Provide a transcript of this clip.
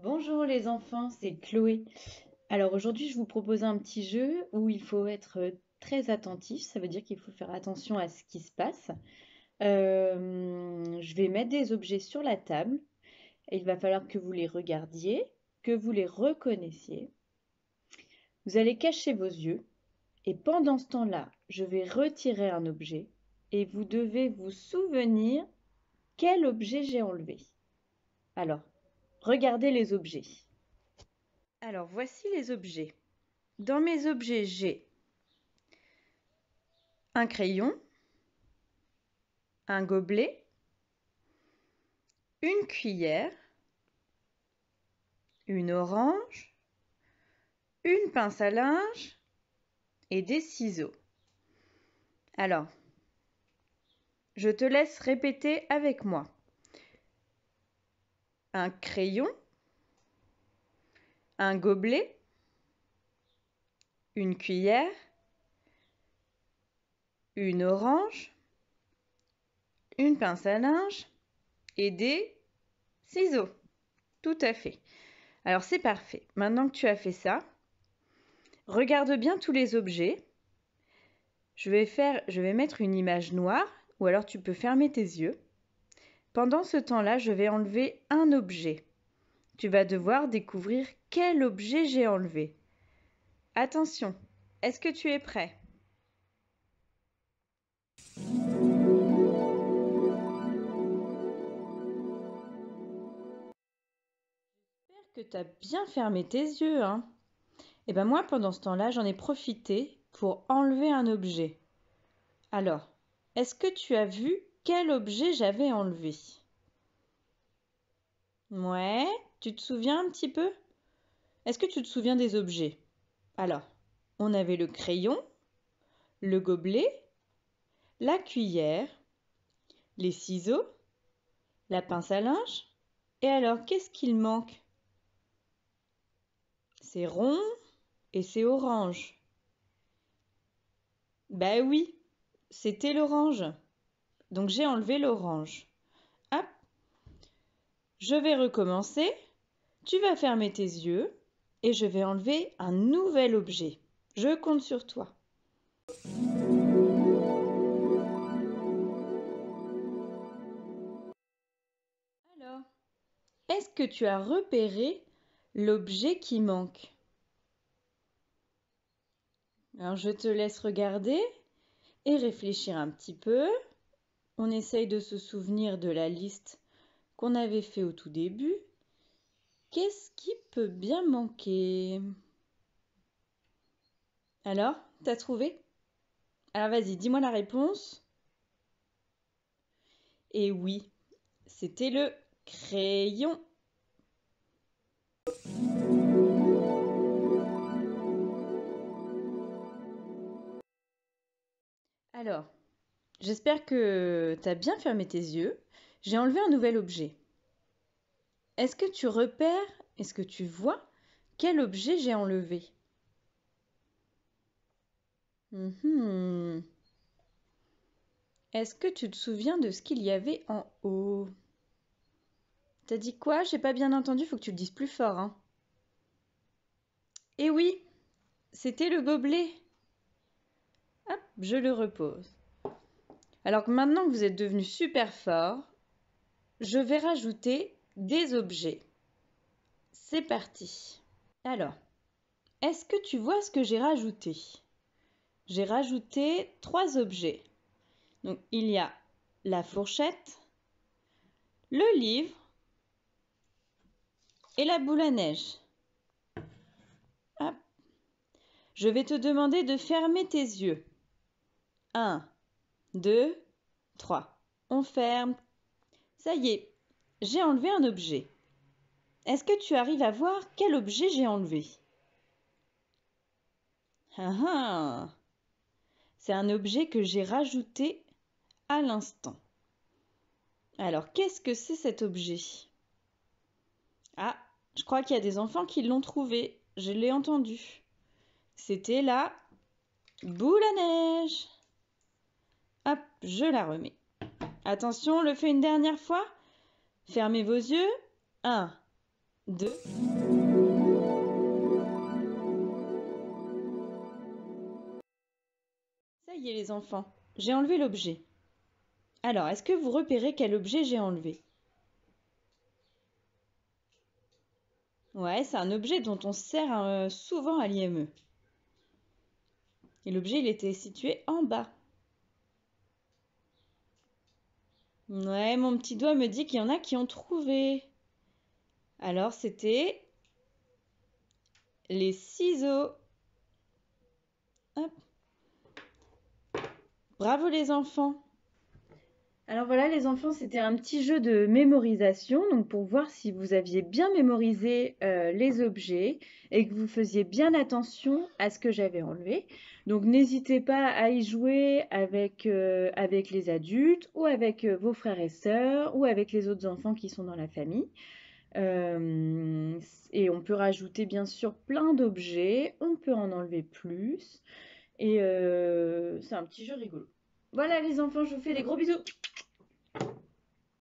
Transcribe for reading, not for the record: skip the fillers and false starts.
Bonjour les enfants, c'est Chloé. Alors aujourd'hui, je vous propose un petit jeu où il faut être très attentif. Ça veut dire qu'il faut faire attention à ce qui se passe. Je vais mettre des objets sur la table et il va falloir que vous les regardiez, que vous les reconnaissiez. Vous allez cacher vos yeux et pendant ce temps-là, je vais retirer un objet et vous devez vous souvenir quel objet j'ai enlevé. Alors, regardez les objets. Alors, voici les objets. Dans mes objets, j'ai un crayon, un gobelet, une cuillère, une orange, une pince à linge et des ciseaux. Alors, je te laisse répéter avec moi. Un crayon, un gobelet, une cuillère, une orange, une pince à linge et des ciseaux. Tout à fait. Alors c'est parfait. Maintenant que tu as fait ça, regarde bien tous les objets. Je vais mettre une image noire ou alors tu peux fermer tes yeux. Pendant ce temps-là, je vais enlever un objet. Tu vas devoir découvrir quel objet j'ai enlevé. Attention, est-ce que tu es prêt? J'espère que tu as bien fermé tes yeux, hein? Et ben moi, pendant ce temps-là, j'en ai profité pour enlever un objet. Alors, est-ce que tu as vu quel objet j'avais enlevé? Ouais, tu te souviens un petit peu? Est-ce que tu te souviens des objets? Alors, on avait le crayon, le gobelet, la cuillère, les ciseaux, la pince à linge. Et alors, qu'est-ce qu'il manque? C'est rond et c'est orange. Bah oui, c'était l'orange. Donc j'ai enlevé l'orange. Hop, je vais recommencer. Tu vas fermer tes yeux et je vais enlever un nouvel objet. Je compte sur toi. Alors, est-ce que tu as repéré l'objet qui manque? Alors je te laisse regarder et réfléchir un petit peu. On essaye de se souvenir de la liste qu'on avait fait au tout début. Qu'est-ce qui peut bien manquer? Alors, t'as trouvé? Alors vas-y, dis-moi la réponse. Et oui, c'était le crayon. Alors, j'espère que t'as bien fermé tes yeux. J'ai enlevé un nouvel objet. Est-ce que tu repères, est-ce que tu vois quel objet j'ai enlevé? Est-ce que tu te souviens de ce qu'il y avait en haut? T'as dit quoi? J'ai pas bien entendu, faut que tu le dises plus fort, hein. Eh oui, c'était le gobelet. Hop, je le repose. Alors que maintenant que vous êtes devenus super forts, je vais rajouter des objets. C'est parti. Alors, est-ce que tu vois ce que j'ai rajouté? J'ai rajouté 3 objets. Donc, il y a la fourchette, le livre et la boule à neige. Hop. Je vais te demander de fermer tes yeux. 1, 2, 3. On ferme. Ça y est, j'ai enlevé un objet. Est-ce que tu arrives à voir quel objet j'ai enlevé? Ah ah! C'est un objet que j'ai rajouté à l'instant. Alors, qu'est-ce que c'est cet objet? Ah, je crois qu'il y a des enfants qui l'ont trouvé. Je l'ai entendu. C'était la boule à neige. Hop, je la remets. Attention, on le fait une dernière fois. Fermez vos yeux. 1, 2. Ça y est les enfants, j'ai enlevé l'objet. Alors, est-ce que vous repérez quel objet j'ai enlevé? Ouais, c'est un objet dont on se sert souvent à l'IME. Et l'objet, il était situé en bas. Ouais, mon petit doigt me dit qu'il y en a qui ont trouvé. Alors, c'était les ciseaux. Hop. Bravo les enfants. Alors voilà les enfants, c'était un petit jeu de mémorisation, donc pour voir si vous aviez bien mémorisé les objets et que vous faisiez bien attention à ce que j'avais enlevé. Donc n'hésitez pas à y jouer avec les adultes ou avec vos frères et sœurs ou avec les autres enfants qui sont dans la famille. Et on peut rajouter bien sûr plein d'objets, on peut en enlever plus et c'est un petit jeu rigolo. Voilà les enfants, je vous fais des gros bisous.